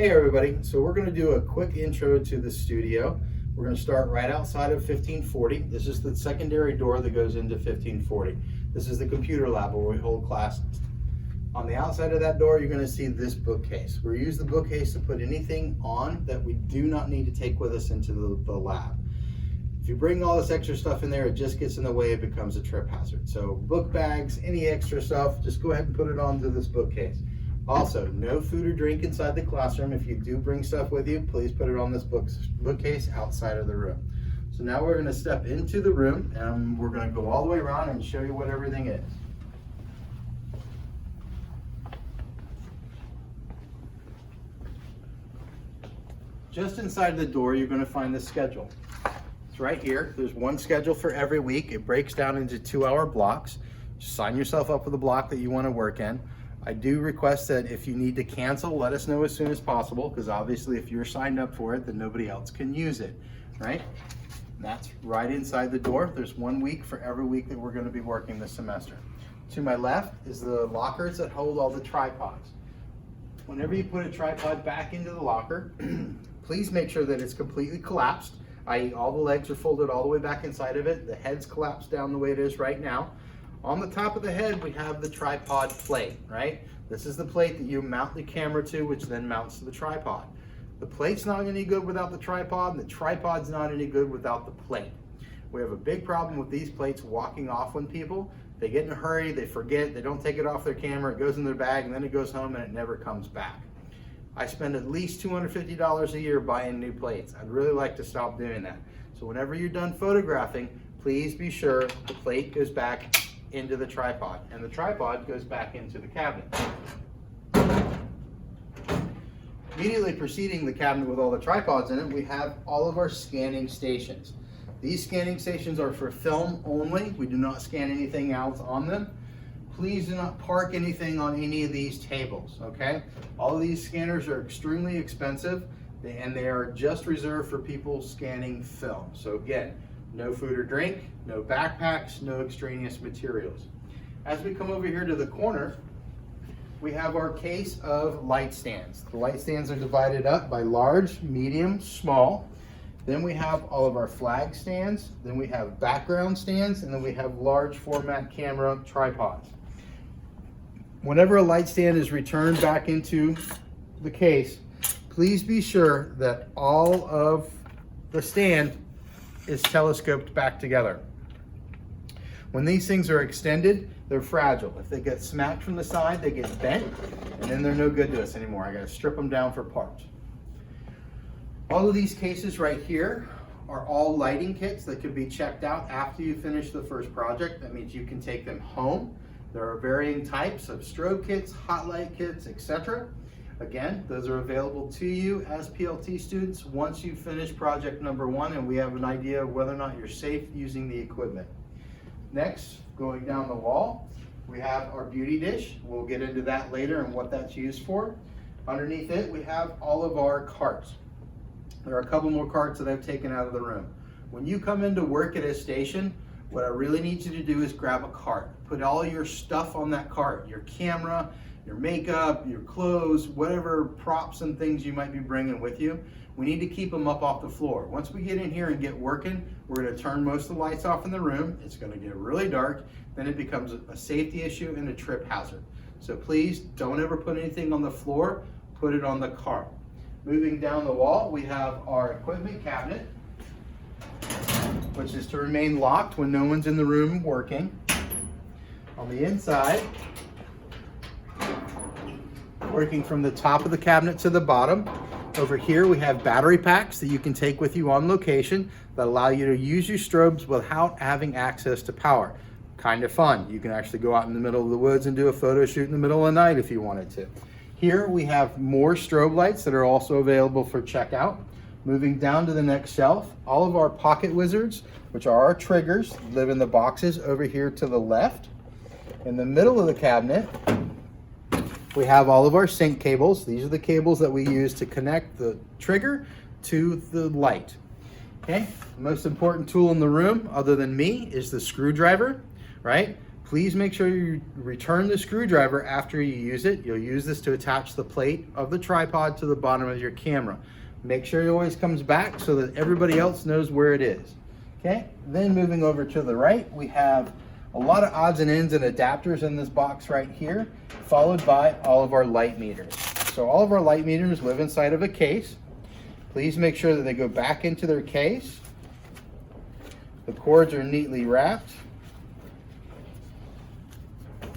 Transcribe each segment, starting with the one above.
Hey everybody, so we're going to do a quick intro to the studio. We're going to start right outside of 1540. This is the secondary door that goes into 1540. This is the computer lab where we hold classes. On the outside of that door, you're going to see this bookcase. We use the bookcase to put anything on that we do not need to take with us into the lab. If you bring all this extra stuff in there, it just gets in the way, it becomes a trip hazard. So book bags, any extra stuff, just go ahead and put it onto this bookcase. Also, no food or drink inside the classroom. If you do bring stuff with you, please put it on this bookcase outside of the room. So now we're going to step into the room and we're going to go all the way around and show you what everything is. Just inside the door, you're going to find the schedule. It's right here. There's one schedule for every week. It breaks down into 2-hour blocks. Just sign yourself up for the block that you want to work in. I do request that if you need to cancel, let us know as soon as possible, because obviously if you're signed up for it, then nobody else can use it, right? And that's right inside the door. There's 1 week for every week that we're going to be working this semester. To my left is the lockers that hold all the tripods. Whenever you put a tripod back into the locker, please make sure that it's completely collapsed, i.e. all the legs are folded all the way back inside of it, the head's collapsed down the way it is right now. On the top of the head, we have the tripod plate, right? This is the plate that you mount the camera to, which then mounts to the tripod. The plate's not any good without the tripod, and the tripod's not any good without the plate. We have a big problem with these plates walking off when people, they get in a hurry, they forget, they don't take it off their camera, it goes in their bag, and then it goes home and it never comes back. I spend at least $250 a year buying new plates. I'd really like to stop doing that. So whenever you're done photographing, please be sure the plate goes back into the tripod, and the tripod goes back into the cabinet. Immediately preceding the cabinet with all the tripods in it, we have all of our scanning stations. These scanning stations are for film only. We do not scan anything else on them. Please do not park anything on any of these tables, okay? All of these scanners are extremely expensive, and they are just reserved for people scanning film. So again, no food or drink, no backpacks, no extraneous materials. As we come over here to the corner, we have our case of light stands. The light stands are divided up by large, medium, small. Then we have all of our flag stands, then we have background stands, and then we have large format camera tripods. Whenever a light stand is returned back into the case, please be sure that all of the stand is telescoped back together. When these things are extended, they're fragile. If they get smacked from the side, they get bent, and then they're no good to us anymore. I gotta strip them down for parts. All of these cases right here are all lighting kits that can be checked out after you finish the first project. That means you can take them home. There are varying types of strobe kits, hot light kits, etc. Again, those are available to you as PLT students once you finish project number 1 and we have an idea of whether or not you're safe using the equipment. Next, going down the wall, we have our beauty dish. We'll get into that later and what that's used for. Underneath it, we have all of our carts. There are a couple more carts that I've taken out of the room. When you come into work at a station, what I really need you to do is grab a cart. Put all your stuff on that cart, your camera, your makeup, your clothes, whatever props and things you might be bringing with you. We need to keep them up off the floor. Once we get in here and get working, we're going to turn most of the lights off in the room. It's going to get really dark. Then it becomes a safety issue and a trip hazard. So please don't ever put anything on the floor. Put it on the cart. Moving down the wall, we have our equipment cabinet, which is to remain locked when no one's in the room working. On the inside, working from the top of the cabinet to the bottom, over here we have battery packs that you can take with you on location that allow you to use your strobes without having access to power. Kind of fun. You can actually go out in the middle of the woods and do a photo shoot in the middle of the night if you wanted to. Here we have more strobe lights that are also available for checkout. Moving down to the next shelf, all of our pocket wizards, which are our triggers, live in the boxes over here to the left. In the middle of the cabinet, we have all of our sync cables. These are the cables that we use to connect the trigger to the light. Okay, the most important tool in the room, other than me, is the screwdriver, right? Please make sure you return the screwdriver after you use it. You'll use this to attach the plate of the tripod to the bottom of your camera. Make sure it always comes back so that everybody else knows where it is. Okay, then moving over to the right, we have a lot of odds and ends and adapters in this box right here, followed by all of our light meters. So all of our light meters live inside of a case. Please make sure that they go back into their case. The cords are neatly wrapped.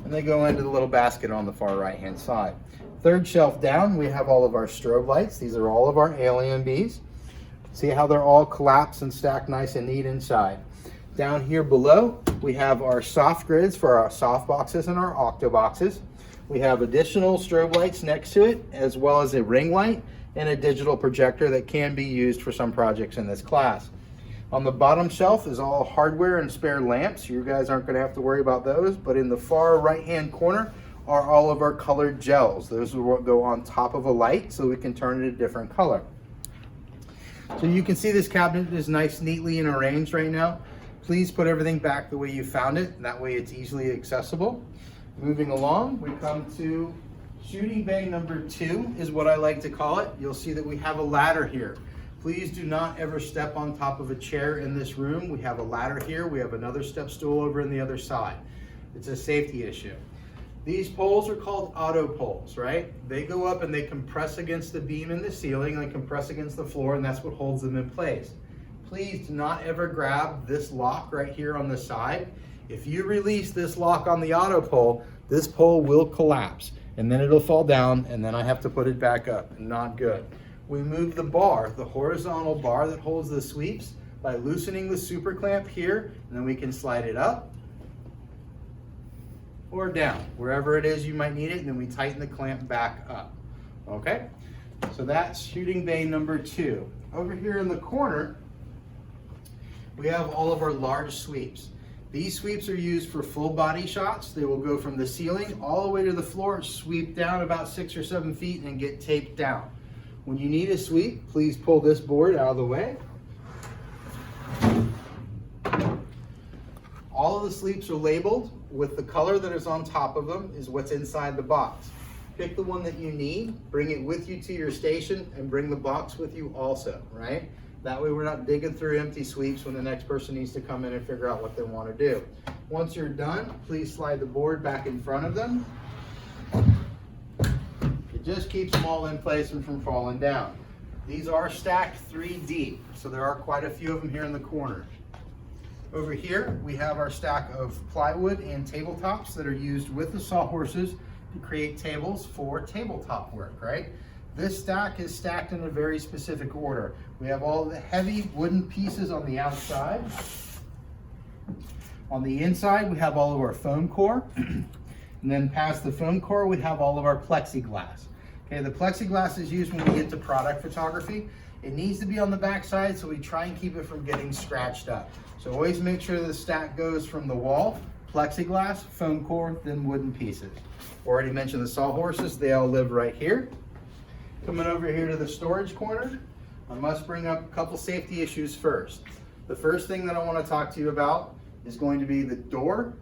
And they go into the little basket on the far right hand side. Third shelf down, we have all of our strobe lights. These are all of our AlienBees. See how they're all collapsed and stacked nice and neat inside. Down here below, we have our soft grids for our soft boxes and our octo boxes. We have additional strobe lights next to it, as well as a ring light and a digital projector that can be used for some projects in this class. On the bottom shelf is all hardware and spare lamps. You guys aren't going to have to worry about those, but in the far right hand corner are all of our colored gels. Those will go on top of a light so we can turn it a different color. So you can see this cabinet is nice, neatly and arranged right now. Please put everything back the way you found it, and that way it's easily accessible. Moving along, we come to shooting bay number 2 is what I like to call it. You'll see that we have a ladder here. Please do not ever step on top of a chair in this room. We have a ladder here. We have another step stool over on the other side. It's a safety issue. These poles are called auto poles, right? They go up and they compress against the beam in the ceiling, they compress against the floor, and that's what holds them in place. Please do not ever grab this lock right here on the side. If you release this lock on the auto pole, this pole will collapse and then it'll fall down and then I have to put it back up. Not good. We move the bar, the horizontal bar that holds the sweeps, by loosening the super clamp here, and then we can slide it up or down, wherever it is you might need it, and then we tighten the clamp back up. Okay, so that's shooting bay number 2. Over here in the corner, we have all of our large sweeps. These sweeps are used for full body shots. They will go from the ceiling all the way to the floor, sweep down about 6 or 7 feet, and get taped down. When you need a sweep, please pull this board out of the way. All of the sweeps are labeled with the color that is on top of them is what's inside the box. Pick the one that you need, bring it with you to your station, and bring the box with you also, right? That way we're not digging through empty sweeps when the next person needs to come in and figure out what they want to do. Once you're done, please slide the board back in front of them. It just keeps them all in place and from falling down. These are stacked 3 deep, so there are quite a few of them here in the corner. Over here, we have our stack of plywood and tabletops that are used with the sawhorses to create tables for tabletop work, right? This stack is stacked in a very specific order. We have all the heavy wooden pieces on the outside. On the inside, we have all of our foam core. And then past the foam core, we have all of our plexiglass. Okay, the plexiglass is used when we get to product photography. It needs to be on the back side, so we try and keep it from getting scratched up. So always make sure the stack goes from the wall, plexiglass, foam core, then wooden pieces. Already mentioned the sawhorses, they all live right here. Coming over here to the storage corner, I must bring up a couple safety issues first. The first thing that I want to talk to you about is going to be the door,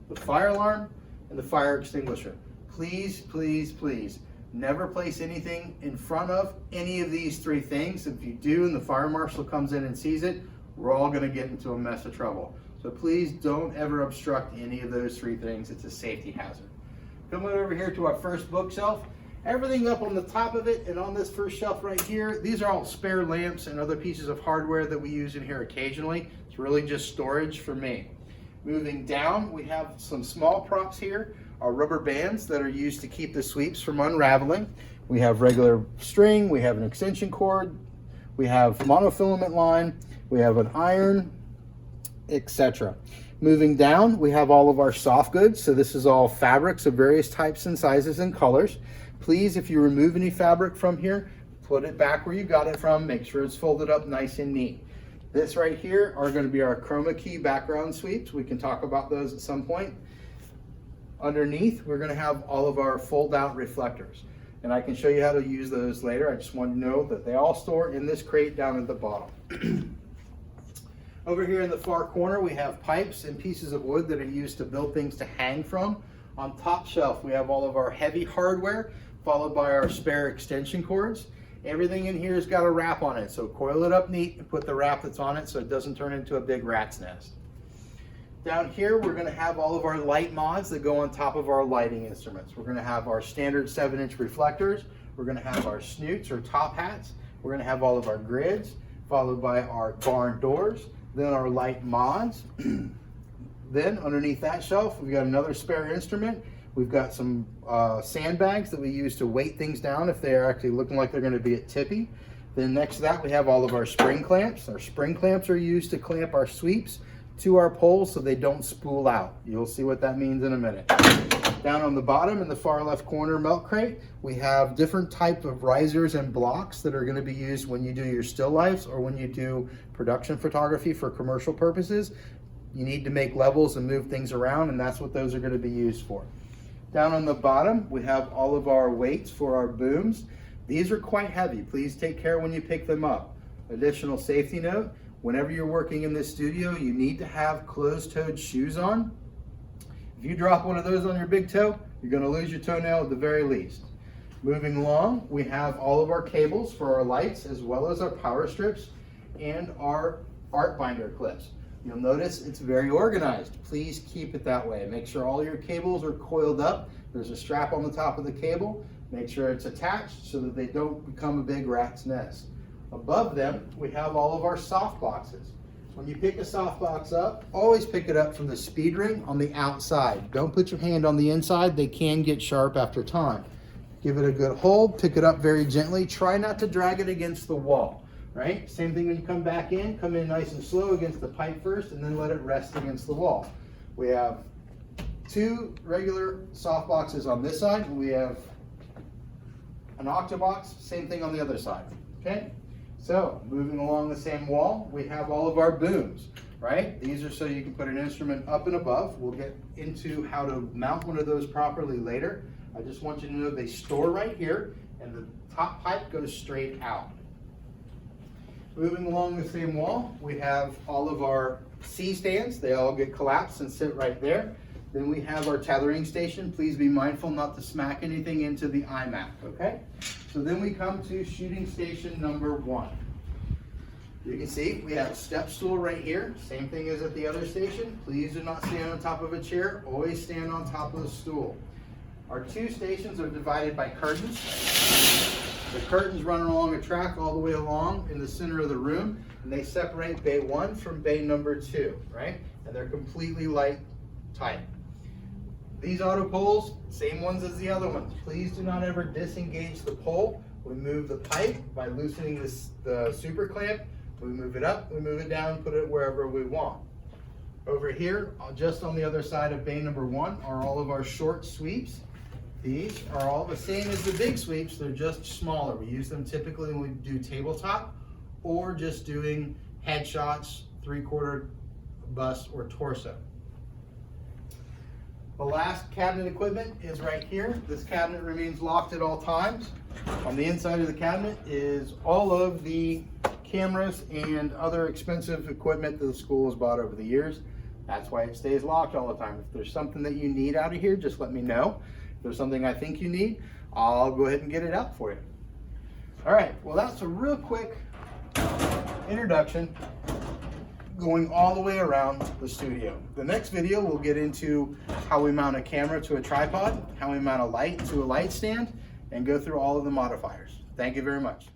the fire alarm, and the fire extinguisher. Please, please, please, never place anything in front of any of these 3 things. If you do and the fire marshal comes in and sees it, we're all going to get into a mess of trouble. So please don't ever obstruct any of those 3 things. It's a safety hazard. Coming over here to our first bookshelf, everything up on the top of it and on this first shelf right here, these are all spare lamps and other pieces of hardware that we use in here occasionally. It's really just storage for me. Moving down, we have some small props here, our rubber bands that are used to keep the sweeps from unraveling. We have regular string, we have an extension cord, we have monofilament line, we have an iron, etc. Moving down, we have all of our soft goods. So this is all fabrics of various types and sizes and colors. Please, if you remove any fabric from here, put it back where you got it from. Make sure it's folded up nice and neat. This right here are going to be our chroma key background sweeps. We can talk about those at some point. Underneath, we're going to have all of our fold-out reflectors. And I can show you how to use those later. I just want to know that they all store in this crate down at the bottom. Over here in the far corner, we have pipes and pieces of wood that are used to build things to hang from. On top shelf, we have all of our heavy hardware, followed by our spare extension cords. Everything in here has got a wrap on it, so coil it up neat and put the wrap that's on it so it doesn't turn into a big rat's nest. Down here, we're going to have all of our light mods that go on top of our lighting instruments. We're going to have our standard 7-inch reflectors. We're going to have our snoots or top hats. We're going to have all of our grids, followed by our barn doors, then our light mods. Then underneath that shelf, we've got another spare instrument. We've got some sandbags that we use to weight things down if they're actually looking like they're going to be at tippy. Then next to that, we have all of our spring clamps. Our spring clamps are used to clamp our sweeps to our poles so they don't spool out. You'll see what that means in a minute. Down on the bottom in the far left corner milk crate, we have different types of risers and blocks that are going to be used when you do your still lifes or when you do production photography for commercial purposes. You need to make levels and move things around, and that's what those are going to be used for. Down on the bottom, we have all of our weights for our booms. These are quite heavy. Please take care when you pick them up. Additional safety note, whenever you're working in this studio, you need to have closed-toed shoes on. If you drop one of those on your big toe, you're going to lose your toenail at the very least. Moving along, we have all of our cables for our lights, as well as our power strips and our art binder clips. You'll notice it's very organized. Please keep it that way. Make sure all your cables are coiled up. There's a strap on the top of the cable. Make sure it's attached so that they don't become a big rat's nest. Above them, we have all of our soft boxes. When you pick a soft box up, always pick it up from the speed ring on the outside. Don't put your hand on the inside. They can get sharp after time. Give it a good hold, pick it up very gently. Try not to drag it against the wall, right? Same thing when you come back in, come in nice and slow against the pipe first and then let it rest against the wall. We have 2 regular soft boxes on this side and we have an octabox, same thing on the other side, okay? So moving along the same wall, we have all of our booms, right? These are so you can put an instrument up and above. We'll get into how to mount one of those properly later. I just want you to know they store right here and the top pipe goes straight out. Moving along the same wall, we have all of our C-stands. They all get collapsed and sit right there. Then we have our tethering station. Please be mindful not to smack anything into the iMac, okay? So then we come to shooting station number 1. You can see we have a step stool right here. Same thing as at the other station. Please do not stand on top of a chair. Always stand on top of the stool. Our 2 stations are divided by curtains. The curtains run along a track all the way along in the center of the room, and they separate bay 1 from bay number 2, right? And they're completely light tight. These auto poles, same ones as the other ones. Please do not ever disengage the pole. We move the pipe by loosening the super clamp. We move it up, we move it down, put it wherever we want. Over here, just on the other side of bay number 1, are all of our short sweeps. These are all the same as the big sweeps, they're just smaller. We use them typically when we do tabletop or just doing headshots, 3/4 bust or torso. The last cabinet equipment is right here. This cabinet remains locked at all times. On the inside of the cabinet is all of the cameras and other expensive equipment that the school has bought over the years. That's why it stays locked all the time. If there's something that you need out of here, just let me know. If there's something I think you need, I'll go ahead and get it out for you. All right, well, that's a real quick introduction going all the way around the studio. The next video, we'll get into how we mount a camera to a tripod, how we mount a light to a light stand, and go through all of the modifiers. Thank you very much.